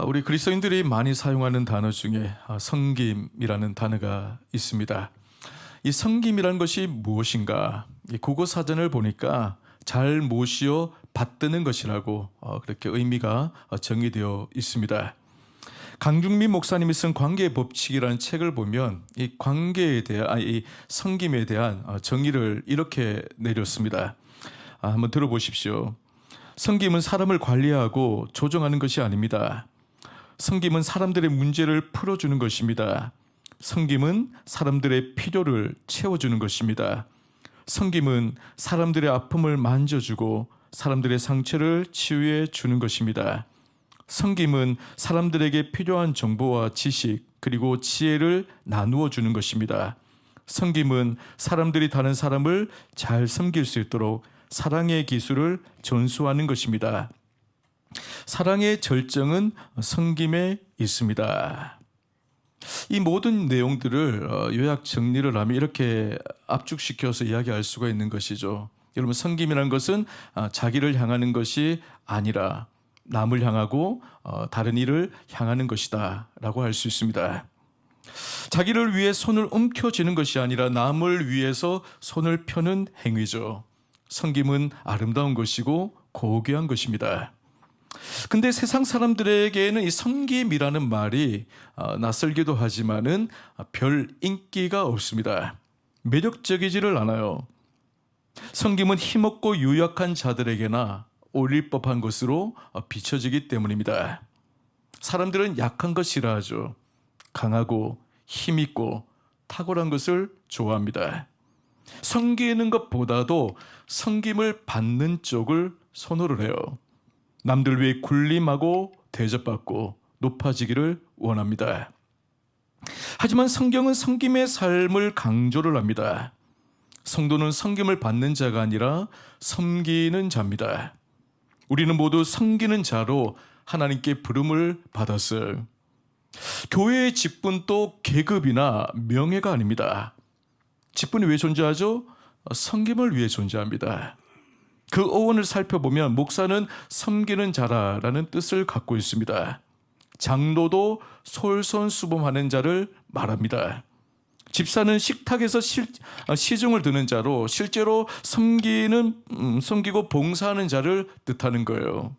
우리 그리스도인들이 많이 사용하는 단어 중에 섬김이라는 단어가 있습니다. 이 섬김이라는 것이 무엇인가? 이 국어 사전을 보니까 잘 모시어 받드는 것이라고 그렇게 의미가 정의되어 있습니다. 강중민 목사님이 쓴 관계의 법칙이라는 책을 보면 이 관계에 대한 이 섬김에 대한 정의를 이렇게 내렸습니다. 한번 들어보십시오. 섬김은 사람을 관리하고 조정하는 것이 아닙니다. 섬김은 사람들의 문제를 풀어주는 것입니다. 섬김은 사람들의 필요를 채워주는 것입니다. 섬김은 사람들의 아픔을 만져주고 사람들의 상처를 치유해 주는 것입니다. 섬김은 사람들에게 필요한 정보와 지식 그리고 지혜를 나누어 주는 것입니다. 섬김은 사람들이 다른 사람을 잘 섬길 수 있도록 사랑의 기술을 전수하는 것입니다. 사랑의 절정은 섬김에 있습니다. 이 모든 내용들을 요약 정리를 하면 이렇게 압축시켜서 이야기할 수가 있는 것이죠. 여러분, 섬김이라는 것은 자기를 향하는 것이 아니라 남을 향하고 다른 이를 향하는 것이다 라고 할 수 있습니다. 자기를 위해 손을 움켜쥐는 것이 아니라 남을 위해서 손을 펴는 행위죠. 섬김은 아름다운 것이고 고귀한 것입니다. 근데 세상 사람들에게는 이 섬김이라는 말이 낯설기도 하지만은 별 인기가 없습니다. 매력적이지를 않아요. 섬김은 힘없고 유약한 자들에게나 어울릴 법한 것으로 비춰지기 때문입니다. 사람들은 약한 것 싫어하죠. 강하고 힘있고 탁월한 것을 좋아합니다. 섬기는 것보다도 섬김을 받는 쪽을 선호를 해요. 남들 위해 군림하고 대접받고 높아지기를 원합니다. 하지만 성경은 섬김의 삶을 강조를 합니다. 성도는 섬김을 받는 자가 아니라 섬기는 자입니다. 우리는 모두 섬기는 자로 하나님께 부름을 받았어요. 교회의 직분도 계급이나 명예가 아닙니다. 직분이 왜 존재하죠? 섬김을 위해 존재합니다. 그 어원을 살펴보면 목사는 섬기는 자라라는 뜻을 갖고 있습니다. 장로도 솔선수범하는 자를 말합니다. 집사는 식탁에서 시중을 드는 자로 실제로 섬기고 봉사하는 자를 뜻하는 거예요.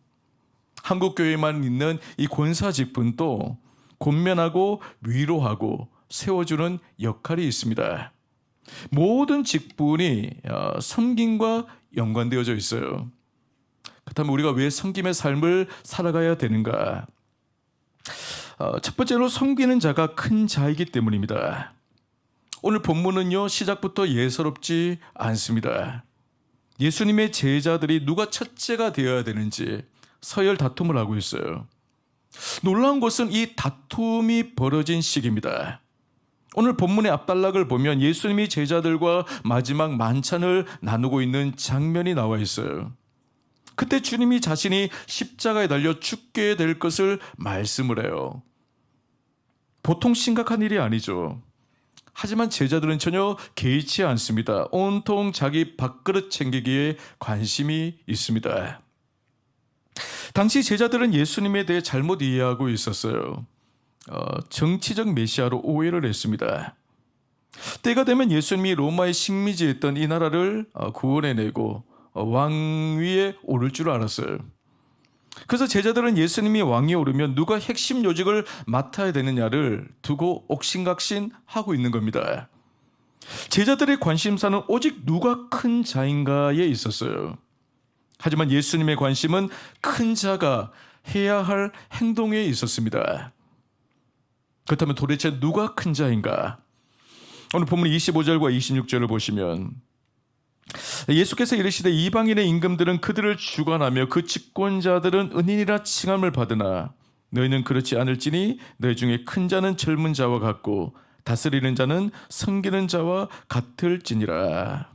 한국 교회만 있는 이 권사 직분도 권면하고 위로하고 세워주는 역할이 있습니다. 모든 직분이 섬김과 연관되어져 있어요. 그렇다면 우리가 왜 섬김의 삶을 살아가야 되는가? 첫 번째로 섬기는 자가 큰 자이기 때문입니다. 오늘 본문은요, 시작부터 예사롭지 않습니다. 예수님의 제자들이 누가 첫째가 되어야 되는지 서열 다툼을 하고 있어요. 놀라운 것은 이 다툼이 벌어진 시기입니다. 오늘 본문의 앞단락을 보면 예수님이 제자들과 마지막 만찬을 나누고 있는 장면이 나와 있어요. 그때 주님이 자신이 십자가에 달려 죽게 될 것을 말씀을 해요. 보통 심각한 일이 아니죠. 하지만 제자들은 전혀 개의치 않습니다. 온통 자기 밥그릇 챙기기에 관심이 있습니다. 당시 제자들은 예수님에 대해 잘못 이해하고 있었어요. 정치적 메시아로 오해를 했습니다. 때가 되면 예수님이 로마의 식민지에 있던 이 나라를 구원해내고 왕위에 오를 줄 알았어요. 그래서 제자들은 예수님이 왕위에 오르면 누가 핵심 요직을 맡아야 되느냐를 두고 옥신각신하고 있는 겁니다. 제자들의 관심사는 오직 누가 큰 자인가에 있었어요. 하지만 예수님의 관심은 큰 자가 해야 할 행동에 있었습니다. 그렇다면 도대체 누가 큰 자인가? 오늘 본문 25절과 26절을 보시면 예수께서 이르시되 이방인의 임금들은 그들을 주관하며 그 집권자들은 은인이라 칭함을 받으나 너희는 그렇지 않을지니 너희 중에 큰 자는 젊은 자와 같고 다스리는 자는 섬기는 자와 같을지니라.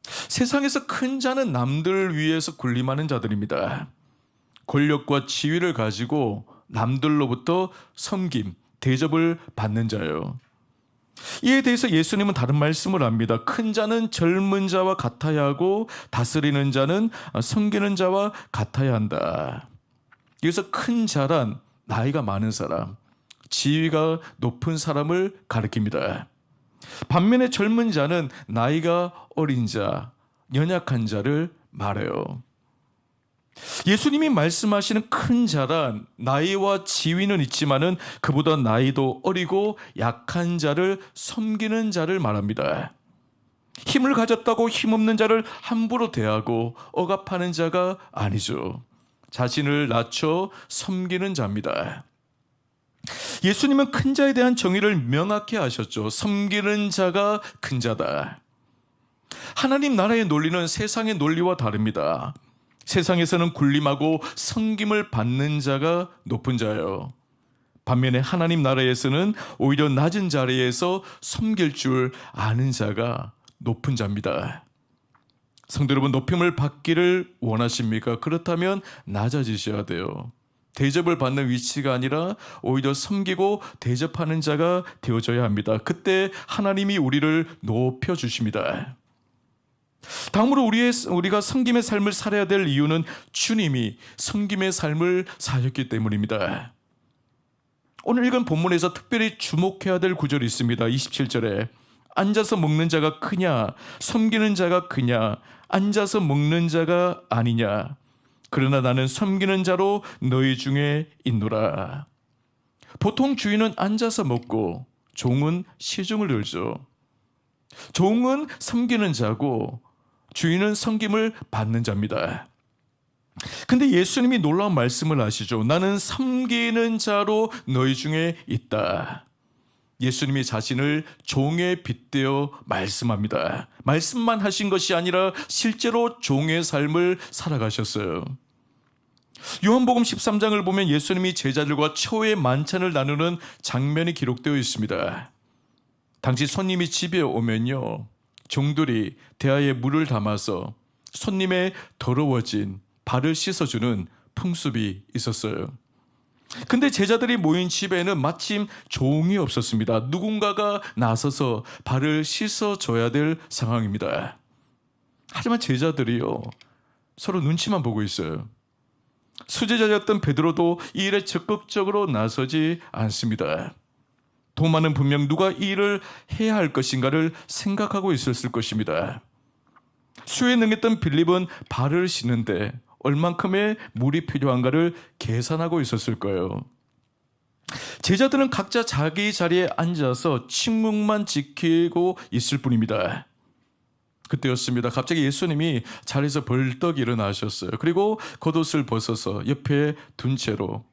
세상에서 큰 자는 남들 위해서 군림하는 자들입니다. 권력과 지위를 가지고 남들로부터 섬김, 대접을 받는 자예요. 이에 대해서 예수님은 다른 말씀을 합니다. 큰 자는 젊은 자와 같아야 하고 다스리는 자는 섬기는 자와 같아야 한다. 여기서 큰 자란 나이가 많은 사람, 지위가 높은 사람을 가리킵니다. 반면에 젊은 자는 나이가 어린 자, 연약한 자를 말해요. 예수님이 말씀하시는 큰 자란 나이와 지위는 있지만은 그보다 나이도 어리고 약한 자를 섬기는 자를 말합니다. 힘을 가졌다고 힘없는 자를 함부로 대하고 억압하는 자가 아니죠. 자신을 낮춰 섬기는 자입니다. 예수님은 큰 자에 대한 정의를 명확히 하셨죠. 섬기는 자가 큰 자다. 하나님 나라의 논리는 세상의 논리와 다릅니다. 세상에서는 군림하고 섬김을 받는 자가 높은 자예요. 반면에 하나님 나라에서는 오히려 낮은 자리에서 섬길 줄 아는 자가 높은 자입니다. 성도 여러분, 높임을 받기를 원하십니까? 그렇다면 낮아지셔야 돼요. 대접을 받는 위치가 아니라 오히려 섬기고 대접하는 자가 되어져야 합니다. 그때 하나님이 우리를 높여주십니다. 다음으로 우리가 섬김의 삶을 살아야 될 이유는 주님이 섬김의 삶을 사셨기 때문입니다. 오늘 읽은 본문에서 특별히 주목해야 될 구절이 있습니다. 27절에 앉아서 먹는 자가 크냐, 섬기는 자가 크냐, 앉아서 먹는 자가 아니냐. 그러나 나는 섬기는 자로 너희 중에 있노라. 보통 주인은 앉아서 먹고 종은 시중을 들죠. 종은 섬기는 자고 주인은 섬김을 받는 자입니다. 근데 예수님이 놀라운 말씀을 하시죠. 나는 섬기는 자로 너희 중에 있다. 예수님이 자신을 종에 빗대어 말씀합니다. 말씀만 하신 것이 아니라 실제로 종의 삶을 살아가셨어요. 요한복음 13장을 보면 예수님이 제자들과 초의 만찬을 나누는 장면이 기록되어 있습니다. 당시 손님이 집에 오면요, 종들이 대야에 물을 담아서 손님의 더러워진 발을 씻어주는 풍습이 있었어요. 근데 제자들이 모인 집에는 마침 종이 없었습니다. 누군가가 나서서 발을 씻어줘야 될 상황입니다. 하지만 제자들이요, 서로 눈치만 보고 있어요. 수제자였던 베드로도 이 일에 적극적으로 나서지 않습니다. 도마는 분명 누가 이 일을 해야 할 것인가를 생각하고 있었을 것입니다. 수에 능했던 빌립은 발을 씻는데 얼만큼의 물이 필요한가를 계산하고 있었을 거예요. 제자들은 각자 자기 자리에 앉아서 침묵만 지키고 있을 뿐입니다. 그때였습니다. 갑자기 예수님이 자리에서 벌떡 일어나셨어요. 그리고 겉옷을 벗어서 옆에 둔 채로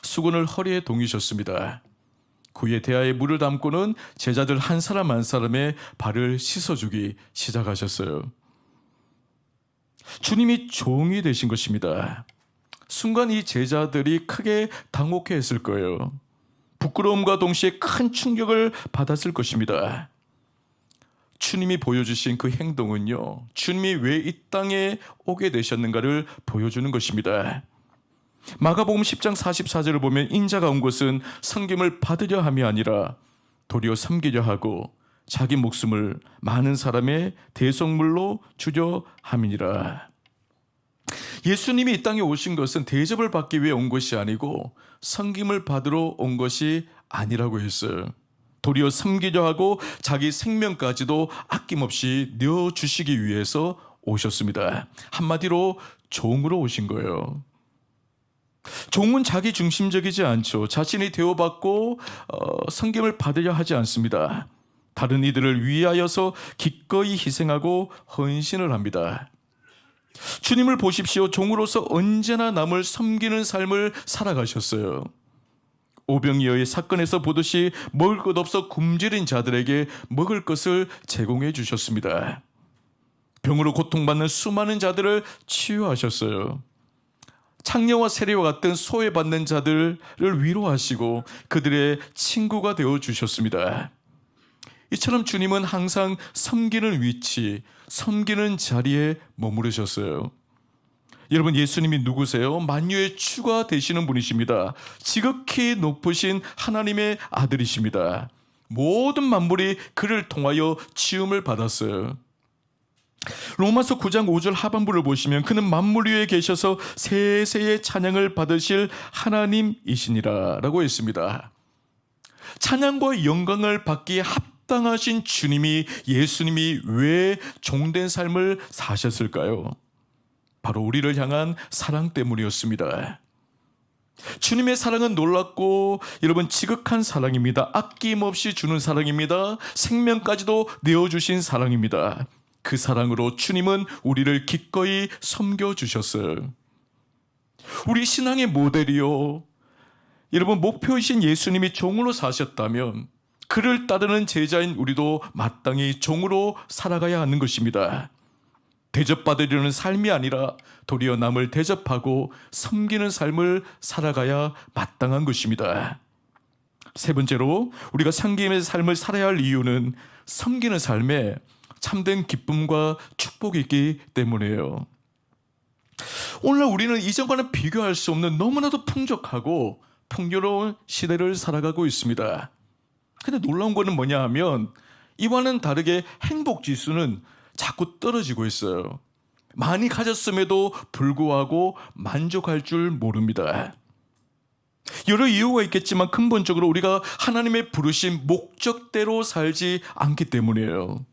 수건을 허리에 동이셨습니다. 그 후에 대야에 물을 담고는 제자들 한 사람 한 사람의 발을 씻어주기 시작하셨어요. 주님이 종이 되신 것입니다. 순간 이 제자들이 크게 당혹해했을 거예요. 부끄러움과 동시에 큰 충격을 받았을 것입니다. 주님이 보여주신 그 행동은요, 주님이 왜 이 땅에 오게 되셨는가를 보여주는 것입니다. 마가복음 10장 44절을 보면 인자가 온 것은 섬김을 받으려 함이 아니라 도리어 섬기려 하고 자기 목숨을 많은 사람의 대속물로 주려 함이니라. 예수님이 이 땅에 오신 것은 대접을 받기 위해 온 것이 아니고 섬김을 받으러 온 것이 아니라고 했어요. 도리어 섬기려 하고 자기 생명까지도 아낌없이 내어주시기 위해서 오셨습니다. 한마디로 종으로 오신 거예요. 종은 자기 중심적이지 않죠. 자신이 대우받고 섬김을 받으려 하지 않습니다. 다른 이들을 위하여서 기꺼이 희생하고 헌신을 합니다. 주님을 보십시오. 종으로서 언제나 남을 섬기는 삶을 살아가셨어요. 오병이어의 사건에서 보듯이 먹을 것 없어 굶주린 자들에게 먹을 것을 제공해 주셨습니다. 병으로 고통받는 수많은 자들을 치유하셨어요. 창녀와 세리와 같은 소외받는 자들을 위로하시고 그들의 친구가 되어 주셨습니다. 이처럼 주님은 항상 섬기는 위치, 섬기는 자리에 머무르셨어요. 여러분, 예수님이 누구세요? 만유의 주가 되시는 분이십니다. 지극히 높으신 하나님의 아들이십니다. 모든 만물이 그를 통하여 지음을 받았어요. 로마서 9장 5절 하반부를 보시면 그는 만물 위에 계셔서 세세의 찬양을 받으실 하나님이시니라 라고 했습니다. 찬양과 영광을 받기에 합당하신 주님이, 예수님이 왜 종된 삶을 사셨을까요? 바로 우리를 향한 사랑 때문이었습니다. 주님의 사랑은 놀랍고 여러분 지극한 사랑입니다. 아낌없이 주는 사랑입니다. 생명까지도 내어주신 사랑입니다. 그 사랑으로 주님은 우리를 기꺼이 섬겨주셨어요. 우리 신앙의 모델이요, 여러분 목표이신 예수님이 종으로 사셨다면 그를 따르는 제자인 우리도 마땅히 종으로 살아가야 하는 것입니다. 대접받으려는 삶이 아니라 도리어 남을 대접하고 섬기는 삶을 살아가야 마땅한 것입니다. 세 번째로 우리가 섬김의 삶을 살아야 할 이유는 섬기는 삶에 참된 기쁨과 축복이 있기 때문이에요. 오늘날 우리는 이전과는 비교할 수 없는 너무나도 풍족하고 풍요로운 시대를 살아가고 있습니다. 근데 놀라운 거는 뭐냐 하면 이와는 다르게 행복 지수는 자꾸 떨어지고 있어요. 많이 가졌음에도 불구하고 만족할 줄 모릅니다. 여러 이유가 있겠지만 근본적으로 우리가 하나님의 부르신 목적대로 살지 않기 때문이에요.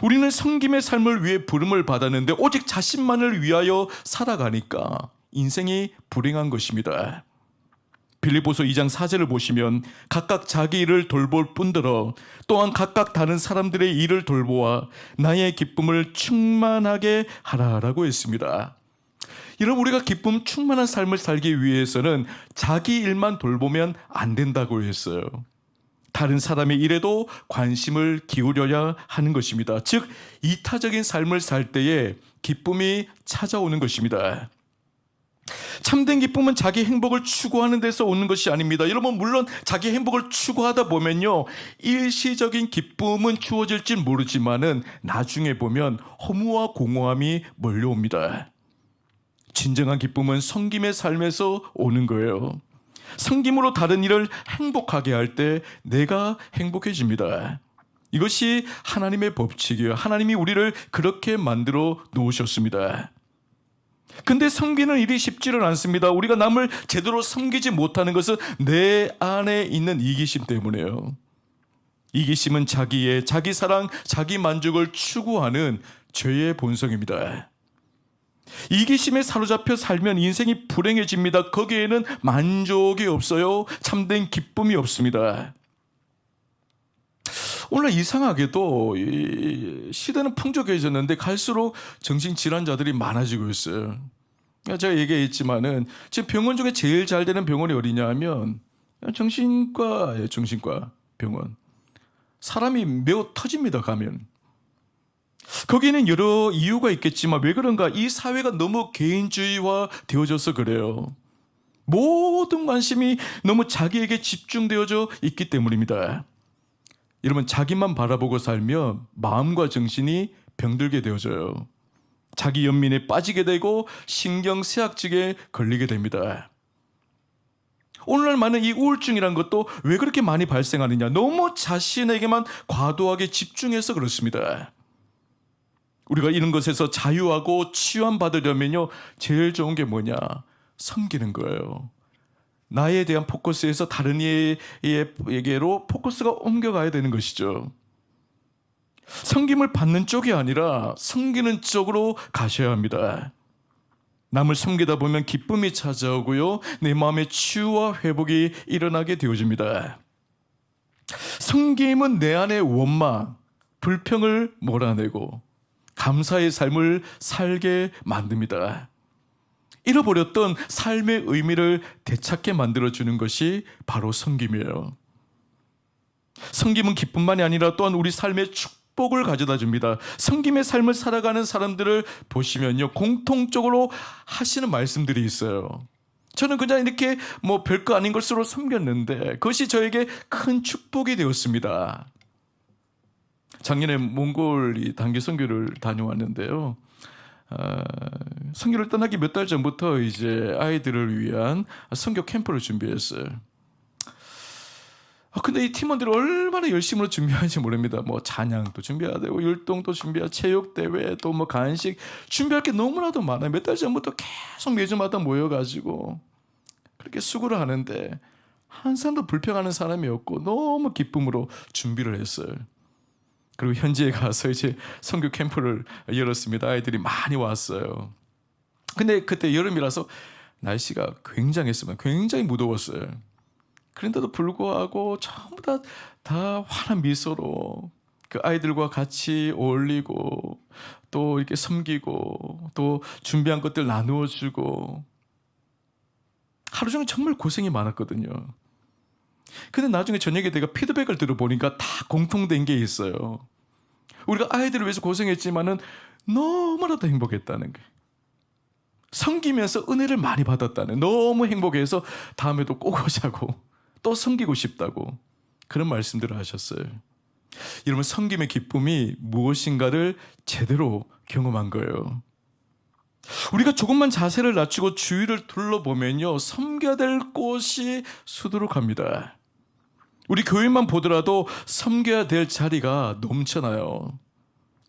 우리는 섬김의 삶을 위해 부름을 받았는데 오직 자신만을 위하여 살아가니까 인생이 불행한 것입니다. 빌립보서 2장 4절을 보시면 각각 자기 일을 돌볼 뿐더러 또한 각각 다른 사람들의 일을 돌보아 나의 기쁨을 충만하게 하라라고 했습니다. 여러분, 우리가 기쁨 충만한 삶을 살기 위해서는 자기 일만 돌보면 안 된다고 했어요. 다른 사람의 일에도 관심을 기울여야 하는 것입니다. 즉 이타적인 삶을 살 때에 기쁨이 찾아오는 것입니다. 참된 기쁨은 자기 행복을 추구하는 데서 오는 것이 아닙니다. 여러분, 물론 자기 행복을 추구하다 보면요, 일시적인 기쁨은 주어질지 모르지만은 나중에 보면 허무와 공허함이 몰려옵니다. 진정한 기쁨은 섬김의 삶에서 오는 거예요. 섬김으로 다른 이를 행복하게 할 때 내가 행복해집니다. 이것이 하나님의 법칙이에요. 하나님이 우리를 그렇게 만들어 놓으셨습니다. 근데 섬기는 일이 쉽지는 않습니다. 우리가 남을 제대로 섬기지 못하는 것은 내 안에 있는 이기심 때문이에요. 이기심은 자기의, 자기 사랑, 자기 만족을 추구하는 죄의 본성입니다. 이기심에 사로잡혀 살면 인생이 불행해집니다. 거기에는 만족이 없어요. 참된 기쁨이 없습니다. 오늘 이상하게도 이 시대는 풍족해졌는데 갈수록 정신질환자들이 많아지고 있어요. 제가 얘기했지만은 지금 병원 중에 제일 잘 되는 병원이 어디냐 하면 정신과 병원. 사람이 매우 터집니다, 가면. 거기는 여러 이유가 있겠지만 왜 그런가? 이 사회가 너무 개인주의화 되어져서 그래요. 모든 관심이 너무 자기에게 집중되어져 있기 때문입니다. 여러분, 자기만 바라보고 살면 마음과 정신이 병들게 되어져요. 자기 연민에 빠지게 되고 신경쇠약증에 걸리게 됩니다. 오늘날 많은 이 우울증이란 것도 왜 그렇게 많이 발생하느냐? 너무 자신에게만 과도하게 집중해서 그렇습니다. 우리가 이런 것에서 자유하고 치유받으려면요, 제일 좋은 게 뭐냐? 섬기는 거예요. 나에 대한 포커스에서 다른 이에게로 포커스가 옮겨가야 되는 것이죠. 섬김을 받는 쪽이 아니라 섬기는 쪽으로 가셔야 합니다. 남을 섬기다 보면 기쁨이 찾아오고요, 내 마음의 치유와 회복이 일어나게 되어집니다. 섬김은 내 안의 원망, 불평을 몰아내고 감사의 삶을 살게 만듭니다. 잃어버렸던 삶의 의미를 되찾게 만들어주는 것이 바로 섬김이에요. 섬김은 기쁨만이 아니라 또한 우리 삶의 축복을 가져다 줍니다. 섬김의 삶을 살아가는 사람들을 보시면요, 공통적으로 하시는 말씀들이 있어요. 저는 그냥 이렇게 별거 아닌 것으로 섬겼는데 그것이 저에게 큰 축복이 되었습니다. 작년에 몽골 단기 선교를 다녀왔는데요. 선교를 떠나기 몇 달 전부터 이제 아이들을 위한 선교 캠프를 준비했어요. 근데 이 팀원들이 얼마나 열심으로 준비하는지 모릅니다. 뭐 찬양도 준비해야 되고 율동도 준비해야 체육대회 또 뭐 간식 준비할 게 너무나도 많아요. 몇 달 전부터 계속 매주마다 모여가지고 그렇게 수고를 하는데 한 사람도 불평하는 사람이 없고 너무 기쁨으로 준비를 했어요. 그리고 현지에 가서 이제 선교 캠프를 열었습니다. 아이들이 많이 왔어요. 근데 그때 여름이라서 날씨가 굉장했습니다. 굉장히 무더웠어요. 그런데도 불구하고 전부 다 환한 미소로 그 아이들과 같이 어울리고 또 이렇게 섬기고 또 준비한 것들 나누어 주고 하루 종일 정말 고생이 많았거든요. 근데 나중에 저녁에 내가 피드백을 들어보니까 다 공통된 게 있어요. 우리가 아이들을 위해서 고생했지만은 너무나도 행복했다는 거예요. 섬기면서 은혜를 많이 받았다는, 너무 행복해서 다음에도 꼭 오자고 또 섬기고 싶다고 그런 말씀들을 하셨어요. 여러분, 섬김의 기쁨이 무엇인가를 제대로 경험한 거예요. 우리가 조금만 자세를 낮추고 주위를 둘러보면요, 섬겨야 될 곳이 수두룩합니다. 우리 교회만 보더라도 섬겨야 될 자리가 넘쳐나요.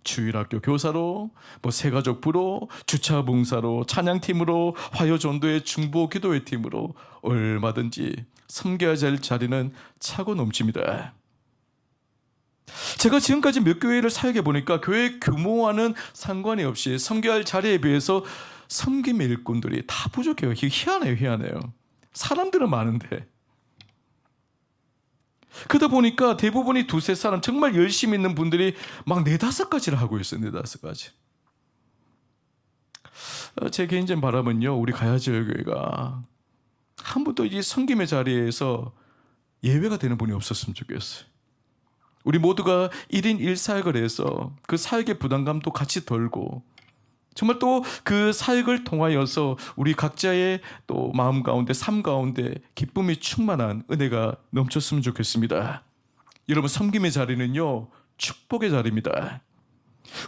주일학교 교사로, 새가족 부로, 주차 봉사로, 찬양팀으로, 화요전도회 중보 기도회 팀으로 얼마든지 섬겨야 될 자리는 차고 넘칩니다. 제가 지금까지 몇 교회를 사역해 보니까 교회 규모와는 상관이 없이 섬겨야 할 자리에 비해서 섬김의 일꾼들이 다 부족해요. 희한해요. 사람들은 많은데. 그러다 보니까 대부분이 두세 사람, 정말 열심히 있는 분들이 막 4-5가지를 하고 있어요. 4-5가지. 제 개인적인 바람은요, 우리 가야제일교회가 한 번도 이 섬김의 자리에서 예외가 되는 분이 없었으면 좋겠어요. 우리 모두가 1인 1사역을 해서 그 사역의 부담감도 같이 덜고 정말 또 그 사역을 통하여서 우리 각자의 또 마음 가운데, 삶 가운데 기쁨이 충만한 은혜가 넘쳤으면 좋겠습니다. 여러분, 섬김의 자리는요, 축복의 자리입니다.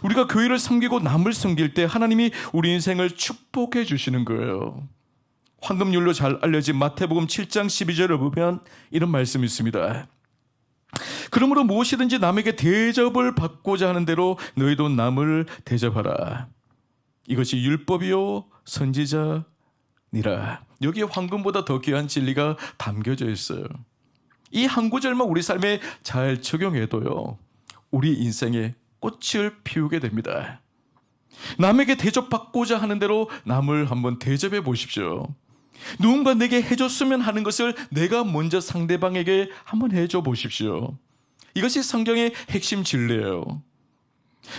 우리가 교회를 섬기고 남을 섬길 때 하나님이 우리 인생을 축복해 주시는 거예요. 황금률로 잘 알려진 마태복음 7장 12절을 보면 이런 말씀이 있습니다. 그러므로 무엇이든지 남에게 대접을 받고자 하는 대로 너희도 남을 대접하라. 이것이 율법이요 선지자니라. 여기에 황금보다 더 귀한 진리가 담겨져 있어요. 이 한 구절만 우리 삶에 잘 적용해도요, 우리 인생에 꽃을 피우게 됩니다. 남에게 대접받고자 하는 대로 남을 한번 대접해 보십시오. 누군가 내게 해줬으면 하는 것을 내가 먼저 상대방에게 한번 해줘 보십시오. 이것이 성경의 핵심 진리예요.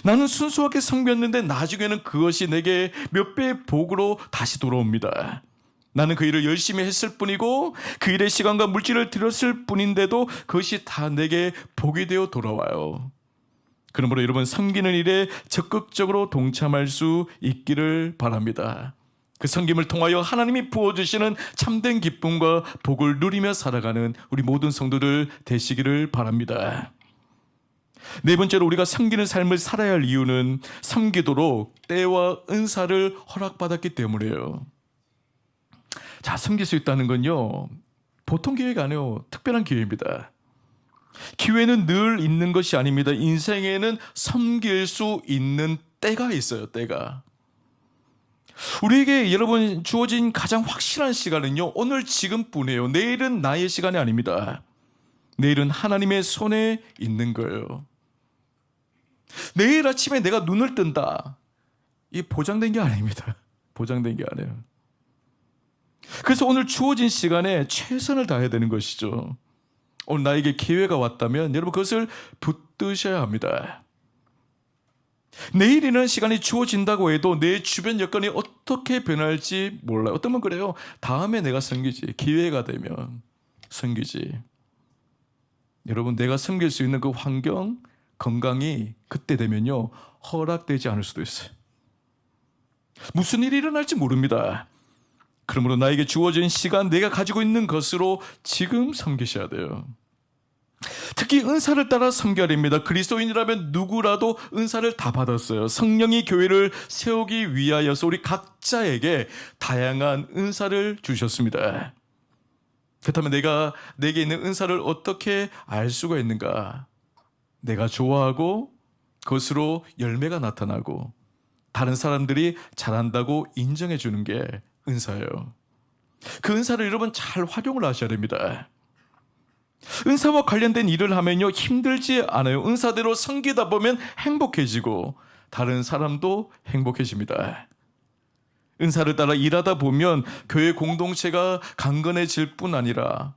나는 순수하게 섬겼는데 나중에는 그것이 내게 몇 배의 복으로 다시 돌아옵니다. 나는 그 일을 열심히 했을 뿐이고 그 일에 시간과 물질을 들였을 뿐인데도 그것이 다 내게 복이 되어 돌아와요. 그러므로 여러분, 섬기는 일에 적극적으로 동참할 수 있기를 바랍니다. 그 섬김을 통하여 하나님이 부어주시는 참된 기쁨과 복을 누리며 살아가는 우리 모든 성도들 되시기를 바랍니다. 네 번째로, 우리가 섬기는 삶을 살아야 할 이유는 섬기도록 때와 은사를 허락받았기 때문이에요. 자, 섬길 수 있다는 건요, 보통 기회가 아니에요. 특별한 기회입니다. 기회는 늘 있는 것이 아닙니다. 인생에는 섬길 수 있는 때가 있어요. 때가. 우리에게 여러분 주어진 가장 확실한 시간은요, 오늘 지금뿐이에요. 내일은 나의 시간이 아닙니다. 내일은 하나님의 손에 있는 거예요. 내일 아침에 내가 눈을 뜬다, 이 보장된 게 아닙니다. 보장된 게 아니에요. 그래서 오늘 주어진 시간에 최선을 다해야 되는 것이죠. 오늘 나에게 기회가 왔다면 여러분 그것을 붙드셔야 합니다. 내일이라는 시간이 주어진다고 해도 내 주변 여건이 어떻게 변할지 몰라요. 어떤 분 그래요. 다음에 내가 섬기지. 기회가 되면 섬기지. 여러분, 내가 섬길 수 있는 그 환경, 건강이 그때 되면요, 허락되지 않을 수도 있어요. 무슨 일이 일어날지 모릅니다. 그러므로 나에게 주어진 시간, 내가 가지고 있는 것으로 지금 섬기셔야 돼요. 특히 은사를 따라 섬겨야 됩니다. 그리스도인이라면 누구라도 은사를 다 받았어요. 성령이 교회를 세우기 위하여서 우리 각자에게 다양한 은사를 주셨습니다. 그렇다면 내게 있는 은사를 어떻게 알 수가 있는가? 내가 좋아하고 그것으로 열매가 나타나고 다른 사람들이 잘한다고 인정해 주는 게 은사예요. 그 은사를 여러분 잘 활용을 하셔야 됩니다. 은사와 관련된 일을 하면요 힘들지 않아요. 은사대로 섬기다 보면 행복해지고 다른 사람도 행복해집니다. 은사를 따라 일하다 보면 교회 공동체가 강건해질 뿐 아니라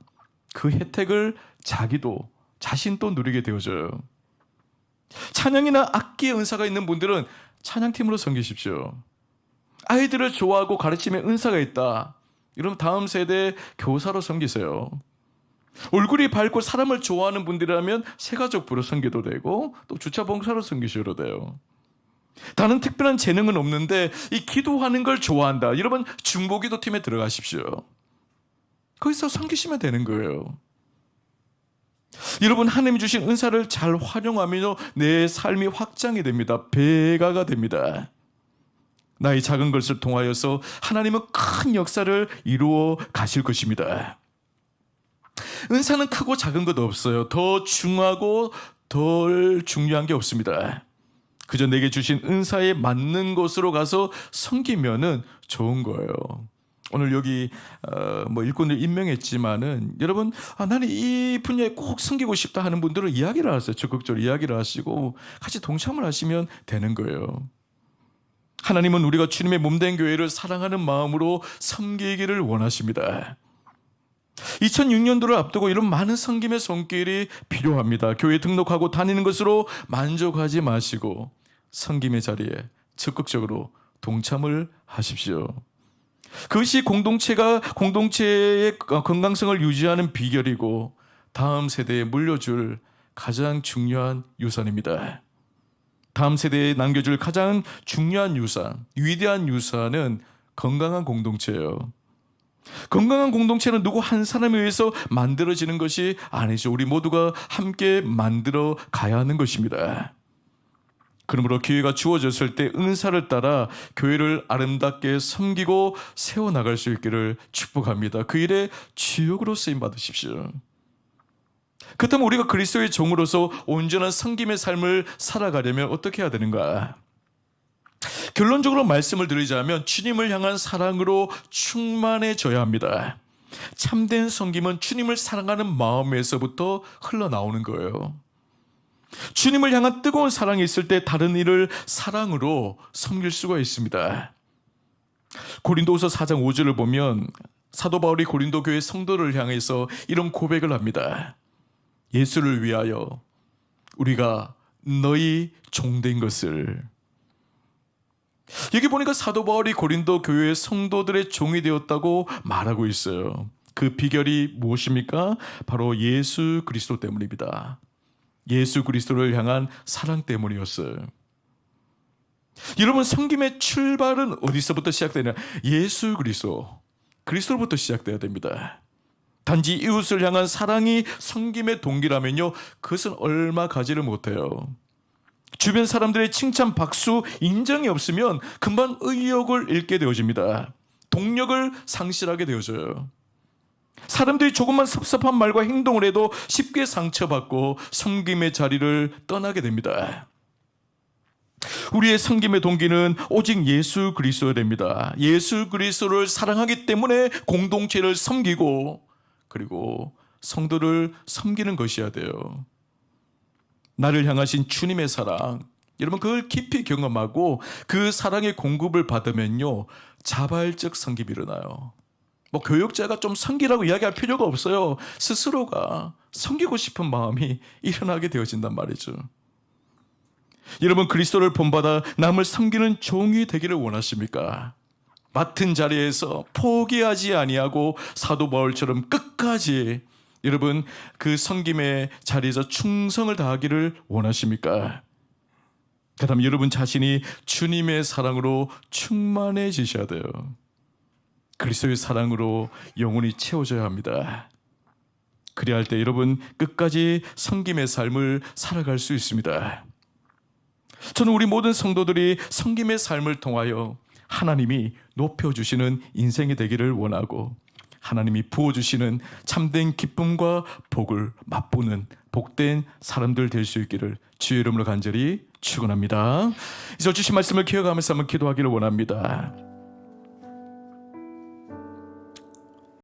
그 혜택을 자신도 누리게 되어져요. 찬양이나 악기의 은사가 있는 분들은 찬양팀으로 섬기십시오. 아이들을 좋아하고 가르침에 은사가 있다. 이러면 다음 세대 교사로 섬기세요. 얼굴이 밝고 사람을 좋아하는 분들이라면 새가족부로 섬기도 되고 또 주차봉사로 섬기셔도 돼요. 다른 특별한 재능은 없는데 이 기도하는 걸 좋아한다. 여러분 중보기도팀에 들어가십시오. 거기서 섬기시면 되는 거예요. 여러분 하나님이 주신 은사를 잘 활용하면 내 삶이 확장이 됩니다. 배가가 됩니다. 나의 작은 것을 통하여서 하나님은 큰 역사를 이루어 가실 것입니다. 은사는 크고 작은 것 없어요. 더 중하고 덜 중요한 게 없습니다. 그저 내게 주신 은사에 맞는 곳으로 가서 섬기면은 좋은 거예요. 오늘 여기 일꾼을 임명했지만은 여러분 나는 이 분야에 꼭 섬기고 싶다 하는 분들은 이야기를 하세요. 적극적으로 이야기를 하시고 같이 동참을 하시면 되는 거예요. 하나님은 우리가 주님의 몸된 교회를 사랑하는 마음으로 섬기기를 원하십니다. 2006년도를 앞두고 이런 많은 섬김의 손길이 필요합니다. 교회 등록하고 다니는 것으로 만족하지 마시고 섬김의 자리에 적극적으로 동참을 하십시오. 그것이 공동체의 건강성을 유지하는 비결이고 다음 세대에 물려줄 가장 중요한 유산입니다. 다음 세대에 남겨줄 가장 중요한 유산, 위대한 유산은 건강한 공동체예요. 건강한 공동체는 누구 한 사람에 의해서 만들어지는 것이 아니죠. 우리 모두가 함께 만들어 가야 하는 것입니다. 그러므로 기회가 주어졌을 때 은사를 따라 교회를 아름답게 섬기고 세워나갈 수 있기를 축복합니다. 그 일에 주역으로 쓰임 받으십시오. 그렇다면 우리가 그리스도의 종으로서 온전한 섬김의 삶을 살아가려면 어떻게 해야 되는가? 결론적으로 말씀을 드리자면 주님을 향한 사랑으로 충만해져야 합니다. 참된 섬김은 주님을 사랑하는 마음에서부터 흘러나오는 거예요. 주님을 향한 뜨거운 사랑이 있을 때 다른 이를 사랑으로 섬길 수가 있습니다. 고린도후서 4장 5절을 보면 사도 바울이 고린도 교회 성도를 향해서 이런 고백을 합니다. 예수를 위하여 우리가 너희 종된 것을. 여기 보니까 사도 바울이 고린도 교회의 성도들의 종이 되었다고 말하고 있어요. 그 비결이 무엇입니까? 바로 예수 그리스도 때문입니다. 예수 그리스도를 향한 사랑 때문이었어요. 여러분 섬김의 출발은 어디서부터 시작되냐? 예수 그리스도로부터 시작돼야 됩니다. 단지 이웃을 향한 사랑이 섬김의 동기라면요 그것은 얼마 가지를 못해요. 주변 사람들의 칭찬, 박수, 인정이 없으면 금방 의욕을 잃게 되어집니다. 동력을 상실하게 되어져요. 사람들이 조금만 섭섭한 말과 행동을 해도 쉽게 상처받고 섬김의 자리를 떠나게 됩니다. 우리의 섬김의 동기는 오직 예수 그리스도여야 됩니다. 예수 그리스도를 사랑하기 때문에 공동체를 섬기고 그리고 성도를 섬기는 것이어야 돼요. 나를 향하신 주님의 사랑, 여러분 그걸 깊이 경험하고 그 사랑의 공급을 받으면요 자발적 섬김이 일어나요. 교육자가 좀 섬기라고 이야기할 필요가 없어요. 스스로가 섬기고 싶은 마음이 일어나게 되어진단 말이죠. 여러분 그리스도를 본받아 남을 섬기는 종이 되기를 원하십니까? 맡은 자리에서 포기하지 아니하고 사도 바울처럼 끝까지 여러분 그 섬김의 자리에서 충성을 다하기를 원하십니까? 그다음 여러분 자신이 주님의 사랑으로 충만해지셔야 돼요. 그리스도의 사랑으로 영혼이 채워져야 합니다. 그래야 할 때 여러분 끝까지 섬김의 삶을 살아갈 수 있습니다. 저는 우리 모든 성도들이 섬김의 삶을 통하여 하나님이 높여주시는 인생이 되기를 원하고 하나님이 부어주시는 참된 기쁨과 복을 맛보는 복된 사람들 될 수 있기를 주의 이름으로 간절히 축원합니다. 이제 주신 말씀을 기억하면서 한번 기도하기를 원합니다.